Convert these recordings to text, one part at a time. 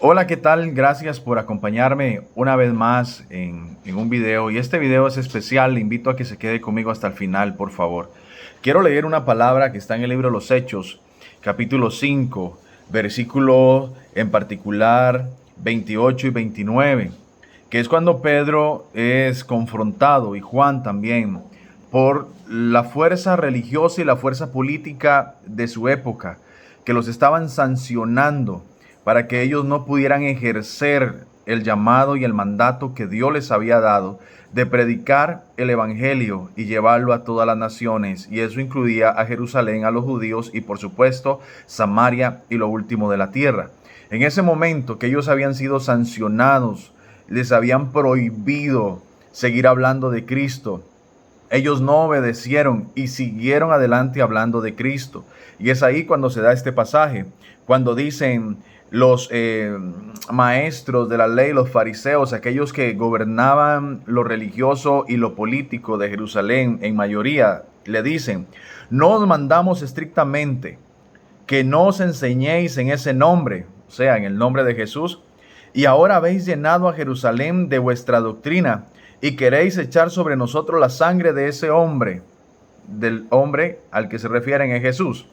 Hola, ¿qué tal? Gracias por acompañarme una vez más en un video. Y este video es especial, le invito a que se quede conmigo hasta el final, por favor. Quiero leer una palabra que está en el libro de los Hechos, capítulo 5, versículo en particular 28 y 29, que es cuando Pedro es confrontado, y Juan también, por la fuerza religiosa y la fuerza política de su época, que los estaban sancionando para que ellos no pudieran ejercer el llamado y el mandato que Dios les había dado de predicar el evangelio y llevarlo a todas las naciones. Y eso incluía a Jerusalén, a los judíos y por supuesto Samaria y lo último de la tierra. En ese momento que ellos habían sido sancionados, les habían prohibido seguir hablando de Cristo. Ellos no obedecieron y siguieron adelante hablando de Cristo. Y es ahí cuando se da este pasaje, cuando dicen los maestros de la ley, los fariseos, aquellos que gobernaban lo religioso y lo político de Jerusalén en mayoría, le dicen: no os mandamos estrictamente que no os enseñéis en ese nombre, o sea, en el nombre de Jesús, y ahora habéis llenado a Jerusalén de vuestra doctrina y queréis echar sobre nosotros la sangre de ese hombre, del hombre al que se refieren es Jesús.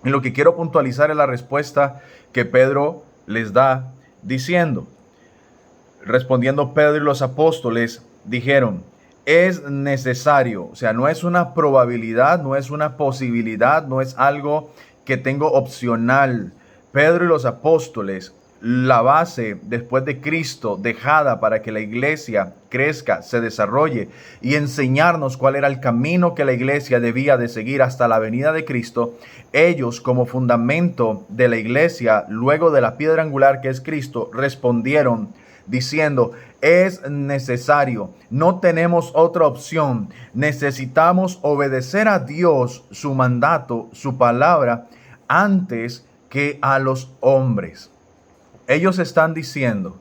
Y lo que quiero puntualizar es la respuesta que Pedro les da diciendo, respondiendo Pedro y los apóstoles dijeron: es necesario, o sea, no es una probabilidad, no es una posibilidad, no es algo que tengo opcional. Pedro y los apóstoles, la base después de Cristo dejada para que la iglesia crezca, se desarrolle y enseñarnos cuál era el camino que la iglesia debía de seguir hasta la venida de Cristo. Ellos, como fundamento de la iglesia, luego de la piedra angular que es Cristo, respondieron diciendo: es necesario, no tenemos otra opción, necesitamos obedecer a Dios, su mandato, su palabra, antes que a los hombres. Ellos están diciendo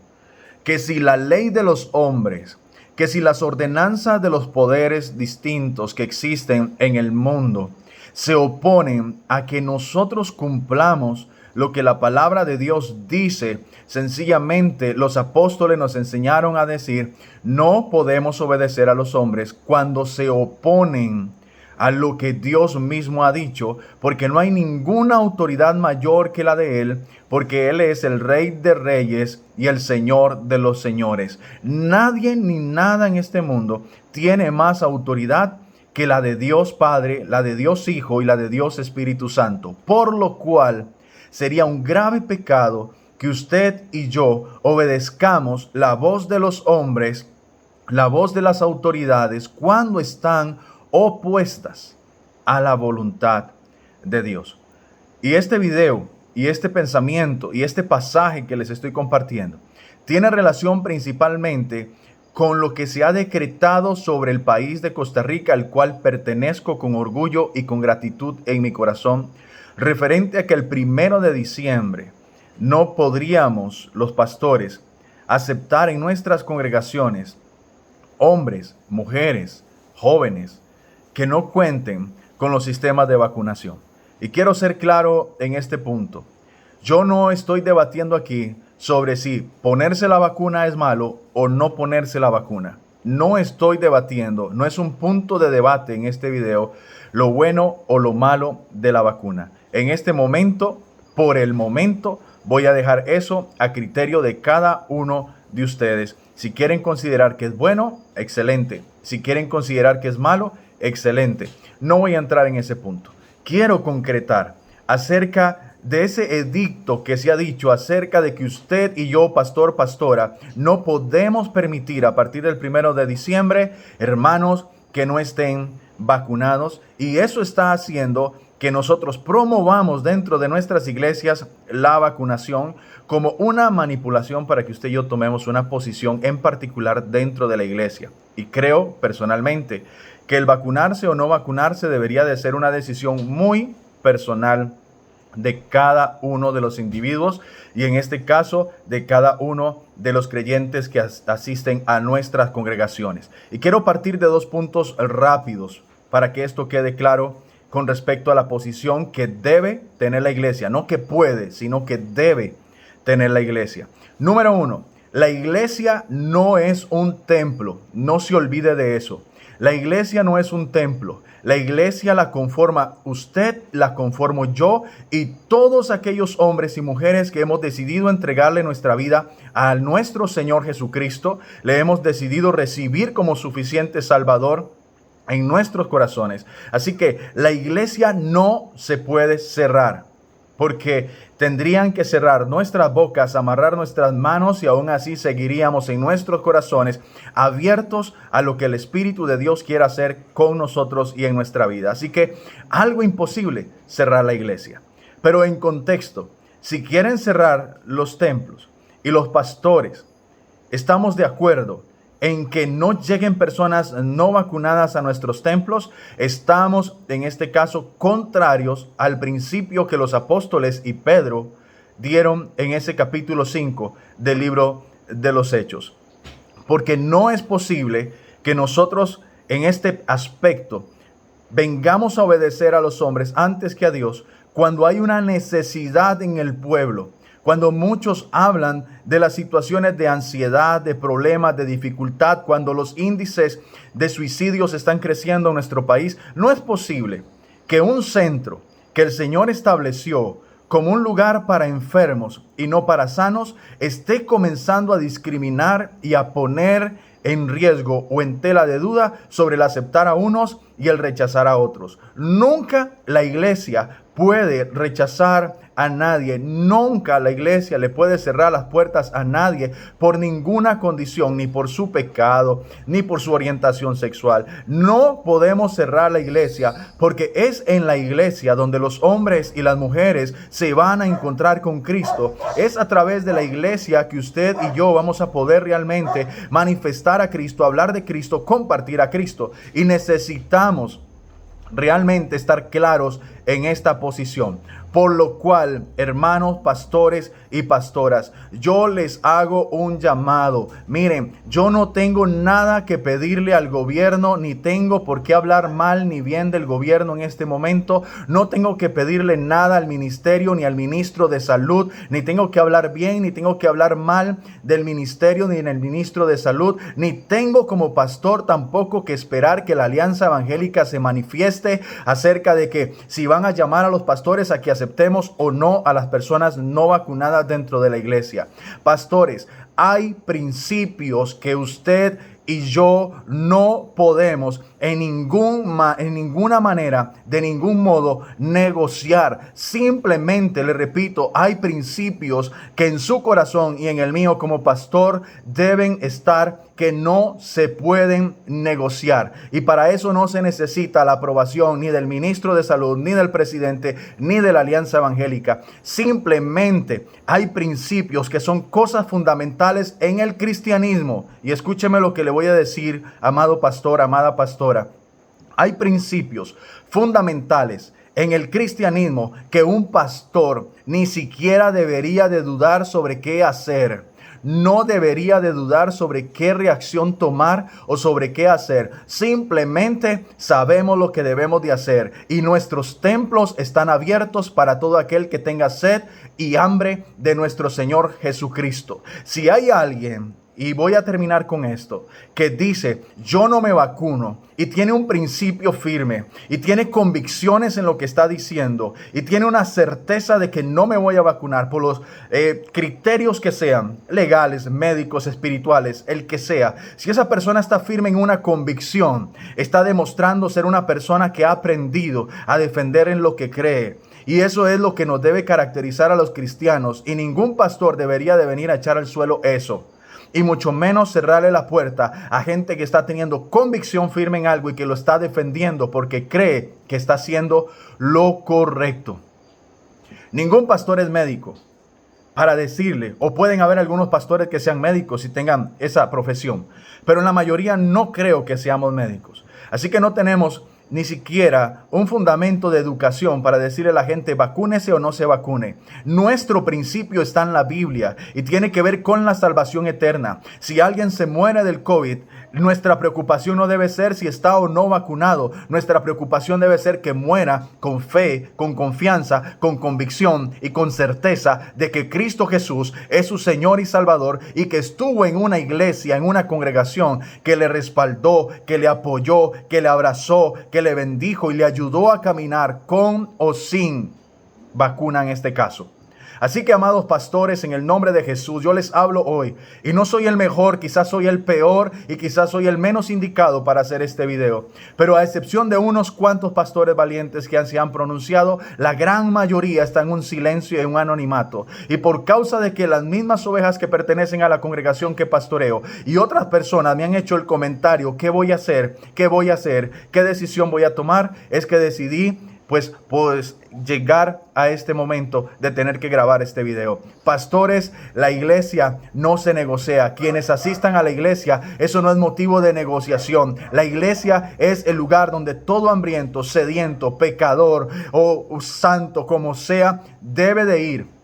que si la ley de los hombres, que si las ordenanzas de los poderes distintos que existen en el mundo se oponen a que nosotros cumplamos lo que la palabra de Dios dice, sencillamente los apóstoles nos enseñaron a decir: no podemos obedecer a los hombres cuando se oponen a lo que Dios mismo ha dicho, porque no hay ninguna autoridad mayor que la de Él, porque Él es el Rey de Reyes y el Señor de los Señores. Nadie ni nada en este mundo tiene más autoridad que la de Dios Padre, la de Dios Hijo y la de Dios Espíritu Santo, por lo cual sería un grave pecado que usted y yo obedezcamos la voz de los hombres, la voz de las autoridades, cuando están opuestas a la voluntad de Dios. Y este video y este pensamiento y este pasaje que les estoy compartiendo tiene relación principalmente con lo que se ha decretado sobre el país de Costa Rica, al cual pertenezco con orgullo y con gratitud en mi corazón, referente a que el 1 de diciembre no podríamos los pastores aceptar en nuestras congregaciones hombres, mujeres, jóvenes que no cuenten con los sistemas de vacunación. Y quiero ser claro en este punto. Yo no estoy debatiendo aquí sobre si ponerse la vacuna es malo o no ponerse la vacuna. No estoy debatiendo, no es un punto de debate en este video lo bueno o lo malo de la vacuna. En este momento, por el momento, voy a dejar eso a criterio de cada uno de ustedes. Si quieren considerar que es bueno, excelente. Si quieren considerar que es malo, excelente. No voy a entrar en ese punto. Quiero concretar acerca de ese edicto que se ha dicho acerca de que usted y yo, pastor, pastora, no podemos permitir a partir del 1 de diciembre, hermanos que no estén vacunados, y eso está haciendo que nosotros promovamos dentro de nuestras iglesias la vacunación como una manipulación para que usted y yo tomemos una posición en particular dentro de la iglesia. Y creo personalmente que el vacunarse o no vacunarse debería de ser una decisión muy personal de cada uno de los individuos y en este caso de cada uno de los creyentes que asisten a nuestras congregaciones. Y quiero partir de dos puntos rápidos para que esto quede claro con respecto a la posición que debe tener la iglesia, no que puede, sino que debe tener la iglesia. Número uno, la iglesia no es un templo. No se olvide de eso. La iglesia no es un templo. La iglesia la conforma usted, la conformo yo y todos aquellos hombres y mujeres que hemos decidido entregarle nuestra vida a nuestro Señor Jesucristo. Le hemos decidido recibir como suficiente Salvador en nuestros corazones. Así que la iglesia no se puede cerrar, porque tendrían que cerrar nuestras bocas, amarrar nuestras manos y aún así seguiríamos en nuestros corazones abiertos a lo que el Espíritu de Dios quiera hacer con nosotros y en nuestra vida. Así que algo imposible cerrar la iglesia. Pero en contexto, si quieren cerrar los templos y los pastores, estamos de acuerdo en que no lleguen personas no vacunadas a nuestros templos. Estamos, en este caso, contrarios al principio que los apóstoles y Pedro dieron en ese capítulo 5 del libro de los Hechos. Porque no es posible que nosotros en este aspecto vengamos a obedecer a los hombres antes que a Dios cuando hay una necesidad en el pueblo. Cuando muchos hablan de las situaciones de ansiedad, de problemas, de dificultad, cuando los índices de suicidios están creciendo en nuestro país, no es posible que un centro que el Señor estableció como un lugar para enfermos y no para sanos esté comenzando a discriminar y a poner en riesgo o en tela de duda sobre el aceptar a unos y el rechazar a otros. Nunca la iglesia puede rechazar a nadie. Nunca la iglesia le puede cerrar las puertas a nadie por ninguna condición, ni por su pecado, ni por su orientación sexual. No podemos cerrar la iglesia porque es en la iglesia donde los hombres y las mujeres se van a encontrar con Cristo. Es a través de la iglesia que usted y yo vamos a poder realmente manifestar a Cristo, hablar de Cristo, compartir a Cristo. Y necesitamos realmente estar claros en esta posición. Por lo cual, hermanos, pastores y pastoras, yo les hago un llamado. Miren, yo no tengo nada que pedirle al gobierno, ni tengo por qué hablar mal ni bien del gobierno en este momento. No tengo que pedirle nada al ministerio ni al ministro de salud, ni tengo que hablar bien, ni tengo que hablar mal del ministerio ni del ministro de salud, ni tengo como pastor tampoco que esperar que la Alianza Evangélica se manifieste acerca de que si van a llamar a los pastores a que aceptemos o no a las personas no vacunadas dentro de la iglesia. Pastores, hay principios que usted y yo no podemos en ninguna manera, de ningún modo, negociar. Simplemente, le repito, hay principios que en su corazón y en el mío como pastor deben estar, que no se pueden negociar. Y para eso no se necesita la aprobación ni del ministro de salud, ni del presidente, ni de la Alianza Evangélica. Simplemente hay principios que son cosas fundamentales en el cristianismo. Y escúcheme lo que le voy a decir, amado pastor, amada pastora. Hay principios fundamentales en el cristianismo que un pastor ni siquiera debería de dudar sobre qué hacer. No debería de dudar sobre qué reacción tomar o sobre qué hacer. Simplemente sabemos lo que debemos de hacer y nuestros templos están abiertos para todo aquel que tenga sed y hambre de nuestro Señor Jesucristo. Si hay alguien, y voy a terminar con esto, que dice, yo no me vacuno, y tiene un principio firme, y tiene convicciones en lo que está diciendo, y tiene una certeza de que no me voy a vacunar por los criterios que sean, legales, médicos, espirituales, el que sea. Si esa persona está firme en una convicción, está demostrando ser una persona que ha aprendido a defender en lo que cree. Y eso es lo que nos debe caracterizar a los cristianos, y ningún pastor debería de venir a echar al suelo eso. Y mucho menos cerrarle la puerta a gente que está teniendo convicción firme en algo y que lo está defendiendo porque cree que está haciendo lo correcto. Ningún pastor es médico para decirle, o pueden haber algunos pastores que sean médicos y tengan esa profesión, pero en la mayoría no creo que seamos médicos. Así que no tenemos ni siquiera un fundamento de educación para decirle a la gente vacúnese o no se vacune. Nuestro principio está en la Biblia y tiene que ver con la salvación eterna. Si alguien se muere del COVID, Nuestra preocupación no debe ser si está o no vacunado. Nuestra preocupación debe ser que muera con fe, con confianza, con convicción y con certeza de que Cristo Jesús es su Señor y Salvador, y que estuvo en una iglesia, en una congregación que le respaldó, que le apoyó, que le abrazó, que le bendijo y le ayudó a caminar con o sin vacuna en este caso. Así que, amados pastores, en el nombre de Jesús, yo les hablo hoy. Y no soy el mejor, quizás soy el peor y quizás soy el menos indicado para hacer este video. Pero a excepción de unos cuantos pastores valientes que se han pronunciado, la gran mayoría está en un silencio y en un anonimato. Y por causa de que las mismas ovejas que pertenecen a la congregación que pastoreo y otras personas me han hecho el comentario, ¿qué voy a hacer? ¿Qué voy a hacer? ¿Qué decisión voy a tomar? Es que decidí pues llegar a este momento de tener que grabar este video. Pastores, la iglesia no se negocia. Quienes asistan a la iglesia, eso no es motivo de negociación. La iglesia es el lugar donde todo hambriento, sediento, pecador o santo, como sea, debe de ir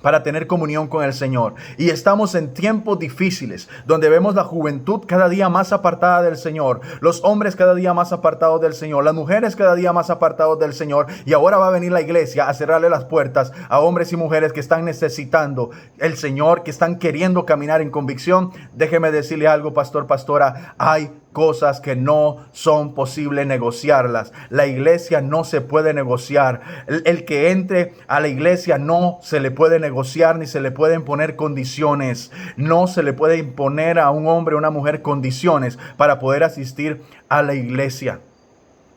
para tener comunión con el Señor. Y estamos en tiempos difíciles, donde vemos la juventud cada día más apartada del Señor, los hombres cada día más apartados del Señor, las mujeres cada día más apartados del Señor, y ahora va a venir la iglesia a cerrarle las puertas a hombres y mujeres que están necesitando el Señor, que están queriendo caminar en convicción. Déjeme decirle algo, pastor, pastora, hay cosas que no son posible negociarlas. La iglesia no se puede negociar. El que entre a la iglesia no se le puede negociar ni se le pueden poner condiciones. No se le puede imponer a un hombre o una mujer condiciones para poder asistir a la iglesia.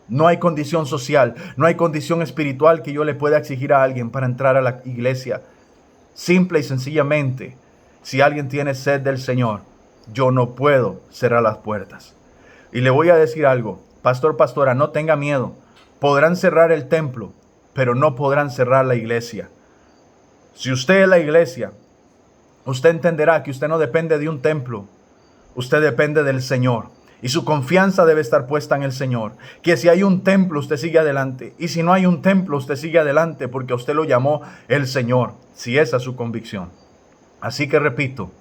No hay condición social, no hay condición espiritual que yo le pueda exigir a alguien para entrar a la iglesia. Simple y sencillamente, si alguien tiene sed del Señor, yo no puedo cerrar las puertas. Y le voy a decir algo, pastor, pastora, no tenga miedo. Podrán cerrar el templo, pero no podrán cerrar la iglesia. Si usted es la iglesia, usted entenderá que usted no depende de un templo, usted depende del Señor. Y su confianza debe estar puesta en el Señor. Que si hay un templo, usted sigue adelante. Y si no hay un templo, usted sigue adelante porque a usted lo llamó el Señor. Si esa es su convicción. Así que repito,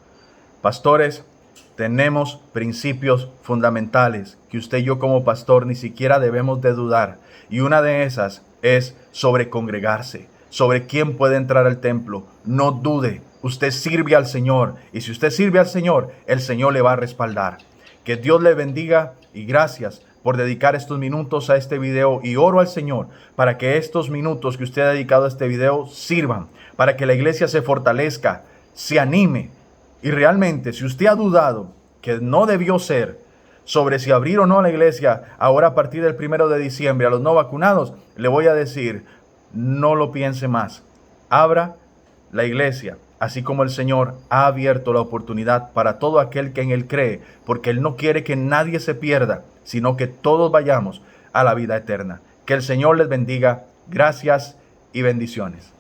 pastores, tenemos principios fundamentales que usted y yo como pastor ni siquiera debemos de dudar. Y una de esas es sobre congregarse, sobre quién puede entrar al templo. No dude, usted sirve al Señor. Y si usted sirve al Señor, el Señor le va a respaldar. Que Dios le bendiga y gracias por dedicar estos minutos a este video. Y oro al Señor para que estos minutos que usted ha dedicado a este video sirvan, para que la iglesia se fortalezca, se anime. Y realmente, si usted ha dudado que no debió ser sobre si abrir o no la iglesia ahora a partir del 1 de diciembre a los no vacunados, le voy a decir, no lo piense más. Abra la iglesia, así como el Señor ha abierto la oportunidad para todo aquel que en Él cree, porque Él no quiere que nadie se pierda, sino que todos vayamos a la vida eterna. Que el Señor les bendiga. Gracias y bendiciones.